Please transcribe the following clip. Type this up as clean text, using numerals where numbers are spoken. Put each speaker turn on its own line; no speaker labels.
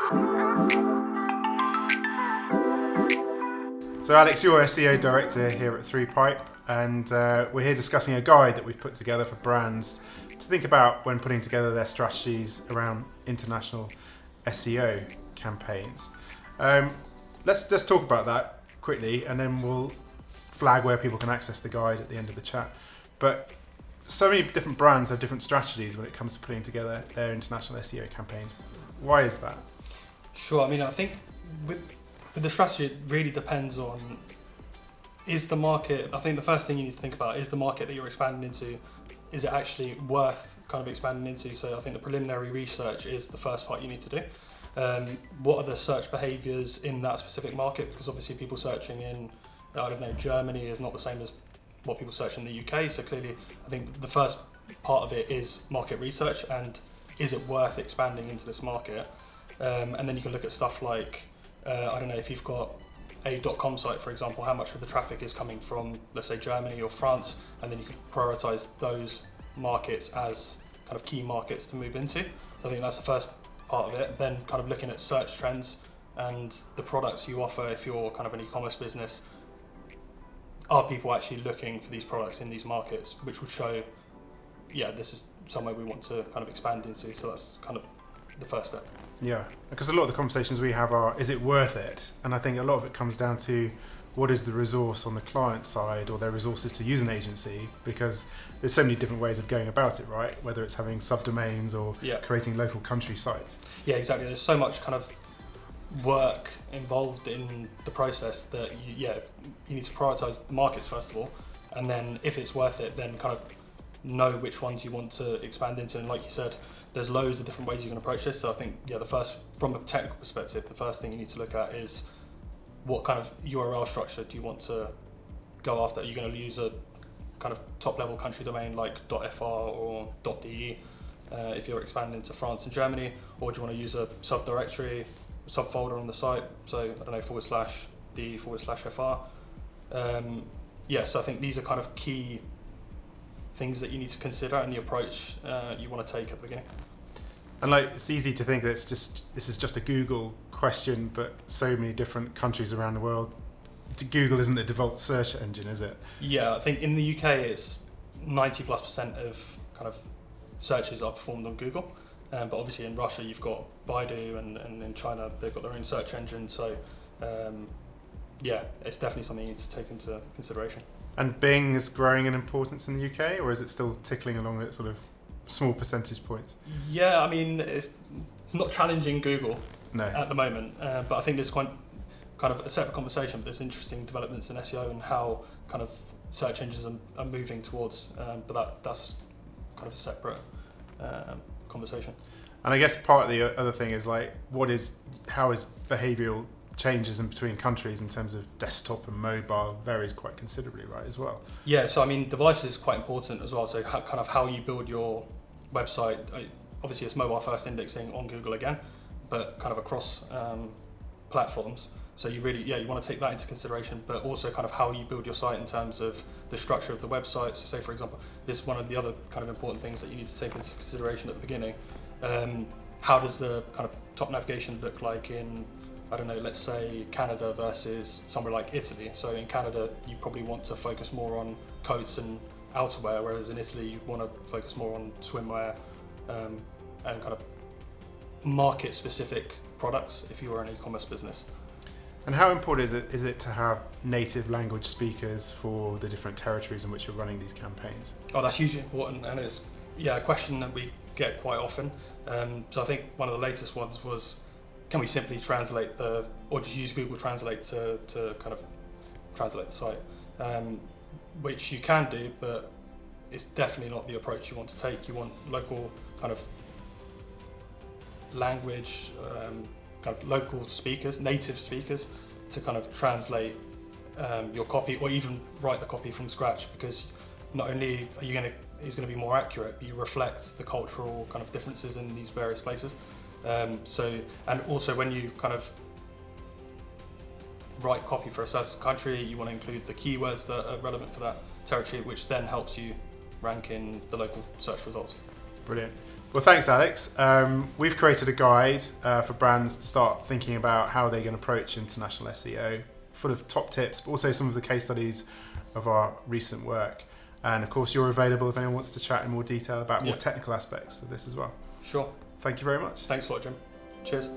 So Alex, you're SEO Director here at 3Pipe, and we're here discussing a guide that we've put together for brands to think about when putting together their strategies around international SEO campaigns. Let's talk about that quickly, and then we'll flag where people can access the guide at the end of the chat. But so many different brands have different strategies when it comes to putting together their international SEO campaigns. Why is that?
Sure, I mean, I think with the strategy, it really depends on, is the market, I think the first thing you need to think about is the market that you're expanding into, is it actually worth kind of expanding into? So I think the preliminary research is the first part you need to do. What are the search behaviors in that specific market? Because obviously people searching in, I don't know, Germany is not the same as what people search in the UK. So clearly, I think the first part of it is market research, and is it worth expanding into this market? And then you can look at stuff like, I don't know, if you've got a .com site, for example, how much of the traffic is coming from, let's say, Germany or France, and then you can prioritize those markets as kind of key markets to move into. So I think that's the first part of it. Then kind of looking at search trends and the products you offer. If you're kind of an e-commerce business, are people actually looking for these products in these markets, which will show, yeah, this is somewhere we want to kind of expand into. So that's kind of the first step.
Yeah, because a lot of the conversations we have are, is it worth it? And I think a lot of it comes down to what is the resource on the client side, or their resources to use an agency, because there's so many different ways of going about it, right? Whether it's having subdomains or creating local country sites.
Yeah, exactly. There's so much kind of work involved in the process that you need to prioritize the markets first of all, and then if it's worth it, then kind of know which ones you want to expand into. And like you said, there's loads of different ways you can approach this. So I think, the first, from a technical perspective, the first thing you need to look at is what kind of URL structure do you want to go after? Are you going to use a kind of top level country domain like .fr or .de if you're expanding into France and Germany, or do you want to use a subdirectory, subfolder on the site? So I don't know, /d/fr. So I think these are kind of key things that you need to consider and the approach you want to take at the beginning.
And like, it's easy to think that this is just a Google question, but so many different countries around the world, Google isn't the default search engine, is it?
Yeah, I think in the UK it's 90+% of kind of searches are performed on Google, but obviously in Russia you've got Baidu, and in China they've got their own search engine. So it's definitely something you need to take into consideration. And
Bing is growing in importance in the UK, or is it still tickling along at sort of small percentage points?
Yeah, I mean, it's not challenging Google at the moment, but I think there's kind of a separate conversation. But there's interesting developments in SEO and how kind of search engines are moving towards, but that's kind of a separate conversation.
And I guess part of the other thing is like, how is behavioural changes in between countries in terms of desktop and mobile varies quite considerably, right, as well?
Yeah, so I mean, device is quite important as well. So how you build your website, obviously it's mobile first indexing on Google again, but kind of across platforms. So you want to take that into consideration, but also kind of how you build your site in terms of the structure of the website. So say, for example, this is one of the other kind of important things that you need to take into consideration at the beginning. How does the kind of top navigation look like in, I don't know, let's say Canada versus somewhere like Italy. So in Canada, you probably want to focus more on coats and outerwear, whereas in Italy, you want to focus more on swimwear and kind of market-specific products if you were an e-commerce business.
And how important is it to have native language speakers for the different territories in which you're running these campaigns?
Oh, that's hugely important, and it's a question that we get quite often. So I think one of the latest ones was, can we simply translate or just use Google Translate to kind of translate the site? Which you can do, but it's definitely not the approach you want to take. You want local kind of language, kind of local speakers, native speakers, to kind of translate your copy, or even write the copy from scratch, because not only are you it's going to be more accurate, but you reflect the cultural kind of differences in these various places. And also when you kind of write copy for a certain country, you want to include the keywords that are relevant for that territory, which then helps you rank in the local search results.
Brilliant. Well, thanks, Alex. We've created a guide for brands to start thinking about how they can approach international SEO, full of top tips, but also some of the case studies of our recent work. And of course, you're available if anyone wants to chat in more detail about more technical aspects of this as well.
Sure.
Thank you very much.
Thanks a lot, Jim. Cheers.